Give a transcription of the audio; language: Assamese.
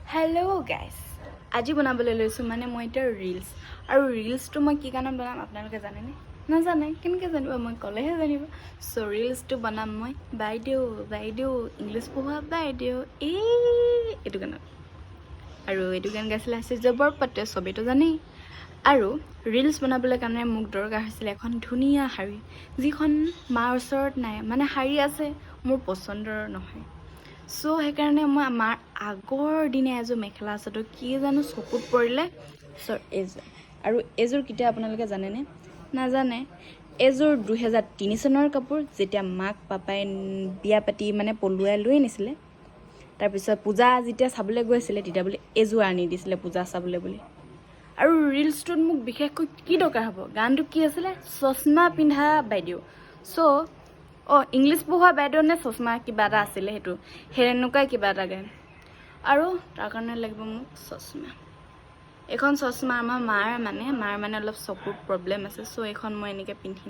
হেল্ল' গাইজ আজি বনাবলৈ লৈছোঁ মানে মই এতিয়া ৰিলছ আৰু ৰিলছটো মই কি কাৰণত বনাম আপোনালোকে জানেনে নাজানে কেনেকৈ জানিব মই ক'লেহে জানিব চ' ৰিলছটো বনাম মই বাইদেউ ইংলিছ পঢ়োৱা বাইদেউ এইটো গানত আৰু এইটো গান গাইছিলে আশীষ বৰপাত্ৰে চবেইতো জানেই আৰু ৰিলছ বনাবলৈ কাৰণে মোক দৰকাৰ হৈছিলে এখন ধুনীয়া শাৰী যিখন মাৰ ওচৰত নাই মানে শাৰী আছে মোৰ পচন্দৰ নহয় চ' সেইকাৰণে মই আমাৰ আগৰ দিনে এযোৰ মেখেলা চাদৰ কি জানো চকুত পৰিলে চ' এইযোৰ আৰু এইযোৰ কেতিয়া আপোনালোকে জানেনে নাজানে এইযোৰ 2003 চনৰ কাপোৰ যেতিয়া মাক পাপাই বিয়া পাতি মানে পলুৱাই লৈ আনিছিলে তাৰপিছত পূজা যেতিয়া চাবলৈ গৈছিলে তেতিয়া বোলে এইযোৰ আনি দিছিলে পূজা চাবলৈ বুলি আৰু ৰিলছটোত মোক বিশেষকৈ কি দৰকাৰ হ'ব গানটো কি আছিলে চশমা পিন্ধা বাইদেউ চ' ইংলিছ পঢ়োৱা বাইদেউ নে চশমা কিবা এটা আছিলে সেইটো সেনেকুৱাই কিবা এটা গান আৰু তাৰ কাৰণে লাগিব মোক চশমা এইখন চশমা আমাৰ মাৰ মানে অলপ চকুৰ প্ৰব্লেম আছে চ' এইখন মই এনেকৈ পিন্ধিম